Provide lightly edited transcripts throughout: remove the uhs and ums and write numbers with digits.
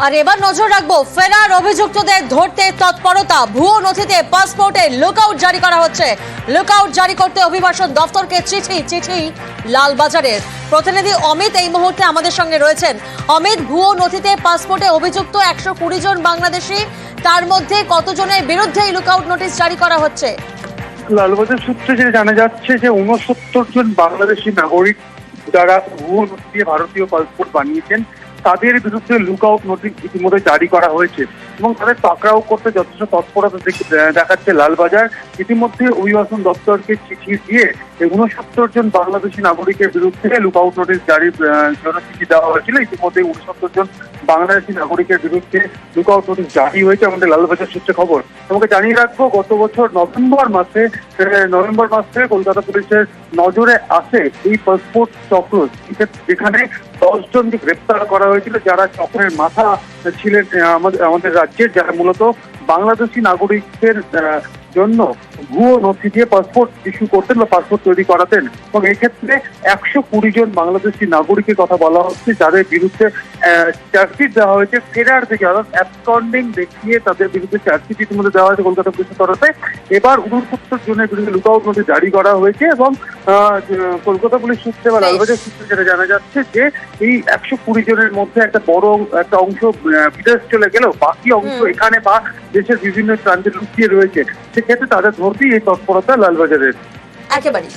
আর এবার নজর রাখবো ফেরার অভিযুক্তদের ধরতে তৎপরতা। ভুয়ো নথিতে পাসপোর্টে লুকআউট জারি করা হচ্ছে। লুকআউট জারি করতে অভিবাসন দফতরকে চিঠি লালবাজারের। প্রতিনিধি অমিত এই মুহূর্তে আমাদের সঙ্গে রয়েছেন। অমিত, ভুয়ো নথিতে পাসপোর্টে অভিযুক্ত 120 জন বাংলাদেশি, তার মধ্যে কতজনের বিরুদ্ধে এই লুকআউট নোটিশ জারি করা হচ্ছে? লালবাজার সূত্রে যে জানা যাচ্ছে যে 69 জন বাংলাদেশি নাগরিক যারা ভুয়ো নথি দিয়ে ভারতীয় পাসপোর্ট বানিয়েছেন তাদের বিরুদ্ধে লুকআউট নোটিশ ইতিমধ্যে জারি করা হয়েছে এবং তাদের পাকড়াও করতে যথেষ্ট তৎপরতা দেখাচ্ছে লালবাজার। ইতিমধ্যে অভিবাসন দপ্তরকে চিঠি দিয়ে 69 জন বাংলাদেশি নাগরিকের বিরুদ্ধে লুকআউট নোটিশ জারির জন্য চিঠি দেওয়া হয়েছিল। ইতিমধ্যে 69 জন বাংলাদেশি নাগরিকের বিরুদ্ধে লুকআউট নোটিশ জারি হয়েছে আমাদের লালবাজার সূত্রে খবর। তোমাকে জানিয়ে রাখবো, গত বছর নভেম্বর মাস থেকে কলকাতা পুলিশের নজরে আসে এই পাসপোর্ট চক্র, যেখানে 10 জনকে গ্রেপ্তার করা হয়েছিল, যারা চক্রের মাথা ছিলেন আমাদের রাজ্যের, যারা মূলত বাংলাদেশি নাগরিকদের জন্য ভুয়ো নথি দিয়ে পাসপোর্ট ইস্যু করতেন বা পাসপোর্ট তৈরি করাতেন। এবং এক্ষেত্রে 120 জন বাংলাদেশি নাগরিকের কথা বলা হচ্ছে, যাদের বিরুদ্ধে চার্জশিট দেওয়া হয়েছে ফেরার থেকে, অর্থাৎ অ্যাবসকন্ডিং দেখিয়ে তাদের বিরুদ্ধে চার্জশিট ইতিমধ্যে দেওয়া হয়েছে কলকাতা পুলিশের তরফে। এবার 69 জনের বিরুদ্ধে লুকআউট নোটিশ জারি করা হয়েছে এবং কলকাতা পুলিশ সূত্রে বা লালবাজার সূত্রে যেটা জানা যাচ্ছে যে এই 120 জনের মধ্যে একটা অংশ বিদেশ চলে গেলেও বাকি অংশ এখানে বা দেশের বিভিন্ন প্রান্তে লুকিয়ে রয়েছে। সেক্ষেত্রে তাদের ধরতেই এই তৎপরতা লালবাজারের। একেবারে।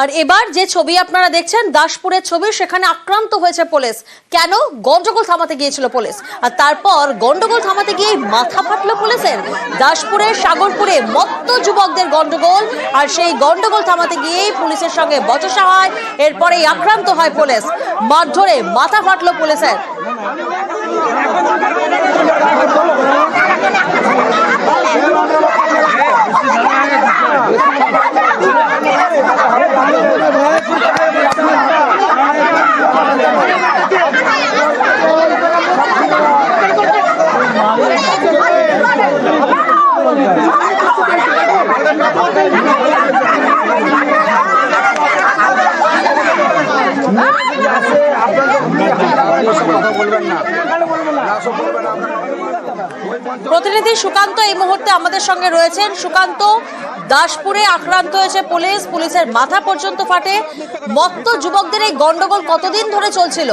আর এবার যে ছবি আপনারা দেখছেন দাসপুরের ছবি, সেখানে আক্রান্ত হয়েছে পুলিশ। কেন? গন্ডগোল থামাতে গিয়েছিল পুলিশ, আর তারপর গন্ডগোল থামাতে গিয়ে মাথা ফাটলো পুলিশের। দাসপুরের সাগরপুরে মত্ত যুবকদের গন্ডগোল, আর সেই গন্ডগোল থামাতে গিয়েই পুলিশের সঙ্গে বচসা হয়, এরপরেই আক্রান্ত হয় পুলিশ। মারধরে মাথা ফাটলো পুলিশের। প্রতিনিধি সুকান্ত এই মুহূর্তে আমাদের সঙ্গে রয়েছেন। সুকান্ত, দাসপুরে আক্রান্ত হয়েছে পুলিশ, পুলিশের মাথা পর্যন্ত ফাটে। মত্ত যুবকদের এই গন্ডগোল কতদিন ধরে চলছিল?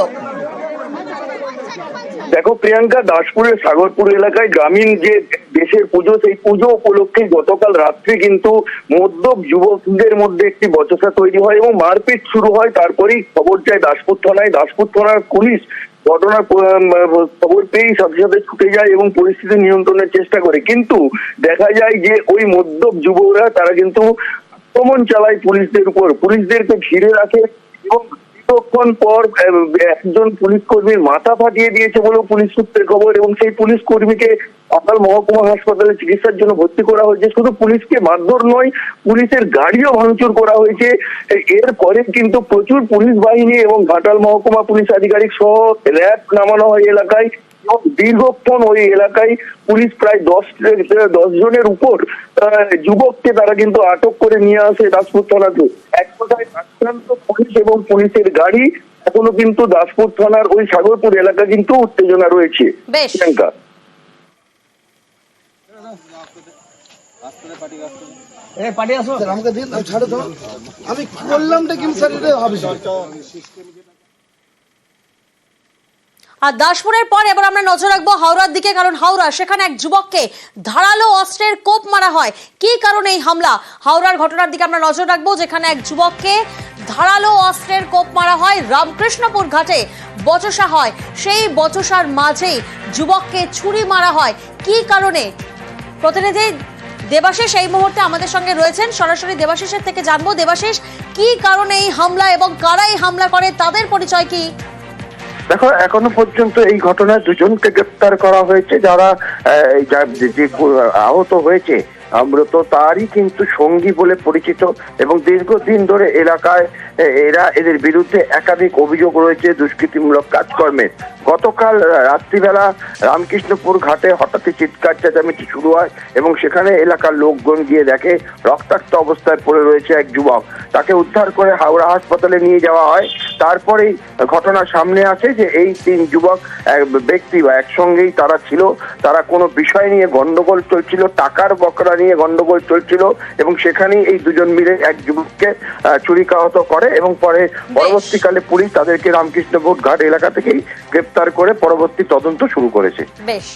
দেখো প্রিয়াঙ্কা, দাসপুরের সাগরপুর এলাকায় গ্রামীণ যে দেশের পুজো, সেই পুজো উপলক্ষে গতকাল রাত্রে কিন্তু মদ্যপ যুবকদের মধ্যে একটি বচসা তৈরি হয় এবং মারপিট শুরু হয়। তারপরেই খবর যায় দাসপুর থানায়। দাসপুর থানার পুলিশ ঘটনার খবর পেয়েই সাথে সাথে ছুটে যায় এবং পরিস্থিতি নিয়ন্ত্রণের চেষ্টা করে, কিন্তু দেখা যায় যে ওই মদ্যপ যুবকরা তারা কিন্তু আক্রমণ চালায় পুলিশদের উপর, পুলিশদেরকে ঘিরে রাখে এবং কিছুক্ষণ পর একজন পুলিশ কর্মীর মাথা ফাটিয়ে দিয়েছে বলেও পুলিশ সূত্রের খবর এবং সেই পুলিশ কর্মীকে আকাল মহকুমা হাসপাতালে চিকিৎসার জন্য ভর্তি করা হয়েছে। শুধু পুলিশকে মারধর নয়, পুলিশের গাড়িও ভাঙচুর করা হয়েছে। এরপরে কিন্তু প্রচুর পুলিশ বাহিনী এবং ঘাটাল মহকুমা পুলিশ আধিকারিক সহ র্যাব নামানো হয় এলাকায় এবং দীর্ঘক্ষণ ওই এলাকায় পুলিশ প্রায় 10 জনের উপর যুবককে তারা কিন্তু আটক করে নিয়ে আসে দাসপুর থানাতে। এক কথায় আক্রান্ত পুলিশ এবং পুলিশের গাড়ি। এখনো কিন্তু দাসপুর থানার ওই সাগরপুর এলাকা কিন্তু উত্তেজনা রয়েছে। প্রিয়াঙ্কা, আমাকে দিন ছাড়ে তো, আমি করলামটা কি স্যার, এটা হবে। আর দাসপুরের পর এবার আমরা নজর রাখবো হাওড়ার দিকে, কারণ হাওড়া সেখানে এক যুবককে ধারালো অস্ত্রের কোপ মারা হয়। কি কারণে এই হামলা? হাওড়ার ঘটনার দিকে আমরা নজর রাখবো, যেখানে এক যুবককে ধারালো অস্ত্রের কোপ মারা হয়। রামকৃষ্ণপুর ঘাটে বচসা হয়, সেই বচসার মাঝেই যুবককে ছুরি মারা হয়। কি কারণে? প্রতিনিধি দেবাশিস এই মুহূর্তে আমাদের সঙ্গে রয়েছেন, সরাসরি দেবাশিসের থেকে জানবো। দেবাশিস, কি কারণে এই হামলা এবং কারা এই হামলা করে, তাদের পরিচয় কি? দেখো, এখনো পর্যন্ত এই ঘটনায় 2 জনকে গ্রেপ্তার করা হয়েছে, যারা যে আহত হয়েছে আম্রত তারই কিন্তু সঙ্গী বলে পরিচিত এবং দীর্ঘদিন ধরে এলাকায় এদের বিরুদ্ধে একাধিক অভিযোগ রয়েছে দুষ্কৃতিমূলক কাজকর্মের। গতকাল রাত্রিবেলা রামকৃষ্ণপুর ঘাটে হঠাৎই চিৎকার চেঁচামেচি শুরু হয় এবং সেখানে এলাকার লোকজন গিয়ে দেখে রক্তাক্ত অবস্থায় পড়ে রয়েছে এক যুবক। তাকে উদ্ধার করে হাওড়া হাসপাতালে নিয়ে যাওয়া হয়। তারপরেই ঘটনা সামনে আসে যে এই 3 যুবক ব্যক্তি বা একসঙ্গেই তারা ছিল। তারা কোনো বিষয় নিয়ে গন্ডগোল চলছিল, টাকার বকরা নিয়ে গন্ডগোল চলছিল এবং সেখানেই এই দুজন মিলে এক যুবককে ছুরিকাহত করে এবং পরে পরবর্তীকালে পুলিশ তাদেরকে রামকৃষ্ণপুর ঘাট এলাকা থেকেই গ্রেপ্তার করে পরবর্তী তদন্ত শুরু করেছে। বেশ,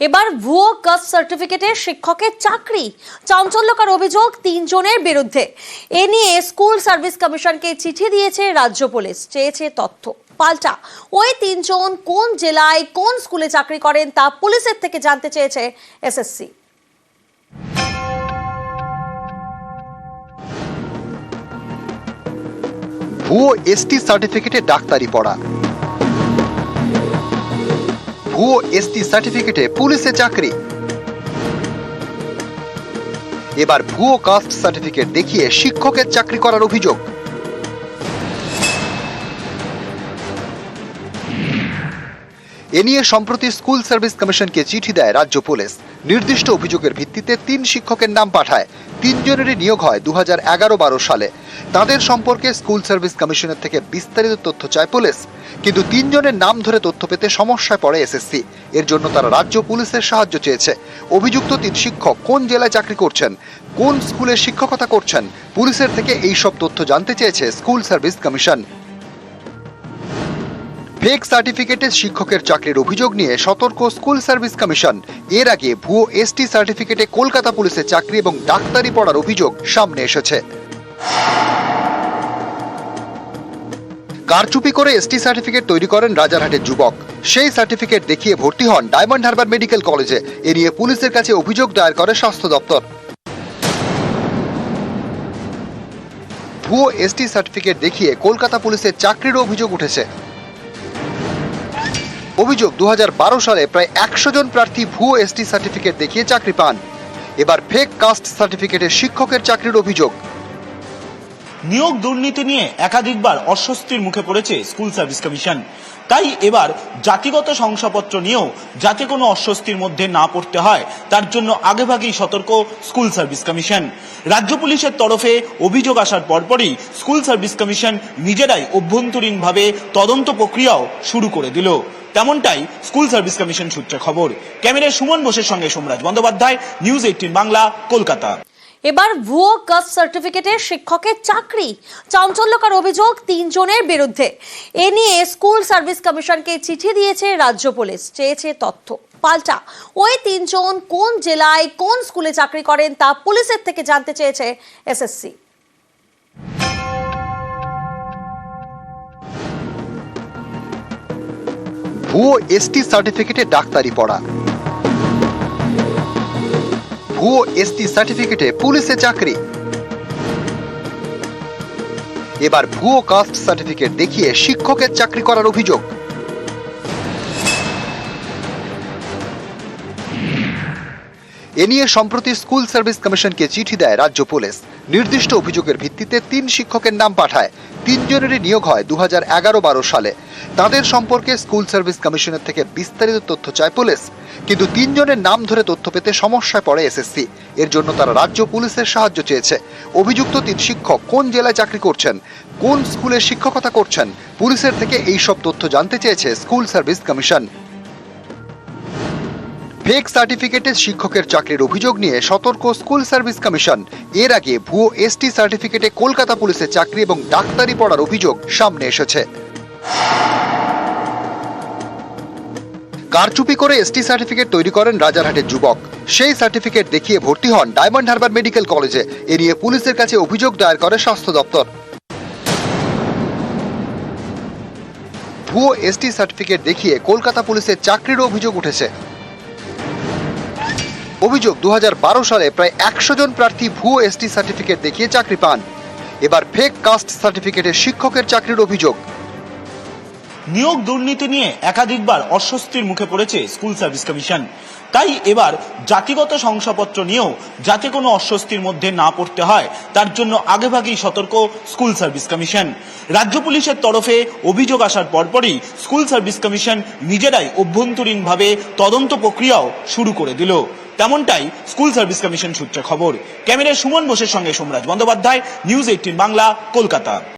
এবার ভুয়ো কাস্ট সার্টিফিকেটে শিক্ষকের চাকরি, চাঞ্চল্যকর অভিযোগ 3 জনের বিরুদ্ধে। এ নিয়ে স্কুল সার্ভিস কমিশনকে চিঠি দিয়েছে রাজ্য পুলিশ, চেয়েছে তথ্য। পাল্টা ওই 3 জন কোন জেলায় কোন স্কুলে চাকরি করেন তা পুলিশের থেকে জানতে চেয়েছে এসএসসি। ভুয়ো এসটি সার্টিফিকেটে ডাক্তারি পড়া, ভুয়ো এসটি সার্টিফিকেটে পুলিশে চাকরি, এবার ভুয়ো কাস্ট সার্টিফিকেট দেখিয়ে শিক্ষকের চাকরি করার অভিযোগ। এ নিয়ে সম্প্রতি স্কুল সার্ভিস কমিশনকে চিঠি দেয় রাজ্য পুলিশ। নির্দিষ্ট অভিযোগের ভিত্তিতে 3 শিক্ষকের নাম পাঠায়। 3 জনেরই নিয়োগ হয় 2011-12 সালে। তাদের সম্পর্কে স্কুল সার্ভিস কমিশনের থেকে বিস্তারিত তথ্য চায় পুলিশ, কিন্তু 3 জনের নাম ধরে তথ্য পেতে সমস্যায় পড়ে এসএসসি। এর জন্য তারা রাজ্য পুলিশের সাহায্য চেয়েছে। অভিযুক্ত 3 শিক্ষক কোন জেলায় চাকরি করছেন, কোন স্কুলে শিক্ষকতা করছেন, পুলিশের থেকে এই সব তথ্য জানতে চেয়েছে স্কুল সার্ভিস কমিশন। ফেক সার্টিফিকেটে শিক্ষকের চাকরির অভিযোগ নিয়ে সতর্ক স্কুল সার্ভিস কমিশন। এর আগে ভুয়ো এসটি সার্টিফিকেটে কলকাতা পুলিশের চাকরি এবং ডাক্তারি পড়ার অভিযোগ সামনে এসেছে। কারচুপি করে এসটি সার্টিফিকেট তৈরি করেন রাজারহাটের যুবক। সেই সার্টিফিকেট দেখিয়ে ভর্তি হন ডায়মন্ড হারবার মেডিকেল কলেজে। এ নিয়ে পুলিশের কাছে অভিযোগ দায়ের করে স্বাস্থ্য দপ্তর। ভুয়ো এসটি সার্টিফিকেট দেখিয়ে কলকাতা পুলিশের চাকরির অভিযোগ উঠেছে। অভিযোগ 2012 সালে প্রায় 100 জন প্রার্থী ভুয়ো এসটি সার্টিফিকেট দেখিয়ে চাকরি পান। এবার ফেক কাস্ট সার্টিফিকেটে শিক্ষকের চাকরির অভিযোগ। নিয়োগ দুর্নীতি নিয়ে একাধিকবার অস্বস্তির মুখে পড়েছে স্কুল সার্ভিস কমিশন। তাই এবার জাতিগত শংসাপত্র নিয়েও যাতে কোনো অস্বস্তির মধ্যে না পড়তে হয় তার জন্য আগেভাগেই সতর্ক স্কুল সার্ভিস কমিশন। রাজ্য পুলিশের তরফে অভিযোগ আসার পরপরই স্কুল সার্ভিস কমিশন নিজেরাই অভ্যন্তরীণভাবে তদন্ত প্রক্রিয়াও শুরু করে দিল। তেমনটাই স্কুল সার্ভিস কমিশন সূত্রে খবর। ক্যামেরায় সুমন বোসের সঙ্গে সোমরাজ বন্দ্যোপাধ্যায়, নিউজ 18 বাংলা, কলকাতা। এবার ভুয়ো কাস্ট সার্টিফিকেটে শিক্ষকের চাকরি, চাঞ্চল্যকর অভিযোগ 3 জনের বিরুদ্ধে। এ নিয়ে স্কুল সার্ভিস কমিশনকে চিঠি দিয়েছে রাজ্য পুলিশ, চেয়েছে তথ্য। পাল্টা ওই 3 জন কোন জেলায় কোন স্কুলে চাকরি করেন তা পুলিশের থেকে জানতে চেয়েছে এসএসসি। ভুয়ো এসটি সার্টিফিকেটে ডাক্তারি পড়া, ভুয়ো এসটি সার্টিফিকেটে পুলিশে চাকরি, এবার ভুয়ো কাস্ট সার্টিফিকেট দেখিয়ে শিক্ষকের চাকরি করার অভিযোগ। এ নিয়ে সম্প্রতি স্কুল সার্ভিস কমিশনকে চিঠি দেয় রাজ্য পুলিশ। নির্দিষ্ট অভিযোগের ভিত্তিতে 3 শিক্ষকের নাম পাঠায়। 3 জনেরই নিয়োগ হয় 2011-12 সালে। তাদের সম্পর্কে স্কুল সার্ভিস কমিশনের থেকে বিস্তারিত তথ্য চায় পুলিশ, কিন্তু 3 জনের নাম ধরে তথ্য পেতে সমস্যায় পড়ে এসএসসি। এর জন্য তারা রাজ্য পুলিশের সাহায্য চেয়েছে। অভিযুক্ত 3 শিক্ষক কোন জেলায় চাকরি করছেন, কোন স্কুলে শিক্ষকতা করছেন, পুলিশের থেকে এই সব তথ্য জানতে চেয়েছে স্কুল সার্ভিস কমিশন। ফেক সার্টিফিকেটে শিক্ষকের চাকরির অভিযোগ নিয়ে সতর্ক স্কুল সার্ভিস কমিশন। এর আগে ভুয়ো এসটি সার্টিফিকেটে কলকাতা পুলিশের চাকরি এবং ডাক্তারি পড়ার অভিযোগ সামনে এসেছে। কারচুপি করে এসটি সার্টিফিকেট তৈরি করেন রাজারহাটের যুবক। সেই সার্টিফিকেট দেখিয়ে ভর্তি হন ডায়মন্ড হারবার মেডিকেল কলেজে। এ নিয়ে পুলিশের কাছে অভিযোগ দায়ের করে স্বাস্থ্য দপ্তর। ভুয়ো এসটি সার্টিফিকেট দেখিয়ে কলকাতা পুলিশের চাকরির অভিযোগ উঠেছে। অভিযোগ 2012 সালে প্রায় 100 জন প্রার্থী ভুয়ো এসটি সার্টিফিকেট দেখিয়ে চাকরি পান। এবার ফেক কাস্ট সার্টিফিকেটে শিক্ষকের চাকরির অভিযোগ। নিয়োগ দুর্নীতি নিয়ে একাধিকবার অস্বস্তির মুখে পড়েছে স্কুল সার্ভিস কমিশন। তাই এবার জাতিগত শংসাপত্র নিয়েও যাতে কোনো অস্বস্তির মধ্যে না পড়তে হয় তার জন্য আগেভাগেই সতর্ক স্কুল সার্ভিস কমিশন। রাজ্য পুলিশের তরফে অভিযোগ আসার পরপরই স্কুল সার্ভিস কমিশন নিজেরাই অভ্যন্তরীণভাবে তদন্ত প্রক্রিয়াও শুরু করে দিল। তেমনটাই স্কুল সার্ভিস কমিশন সূত্রে খবর। ক্যামেরায় সুমন বোসের সঙ্গে সোমরাজ বন্দ্যোপাধ্যায়, নিউজ 18 বাংলা, কলকাতা।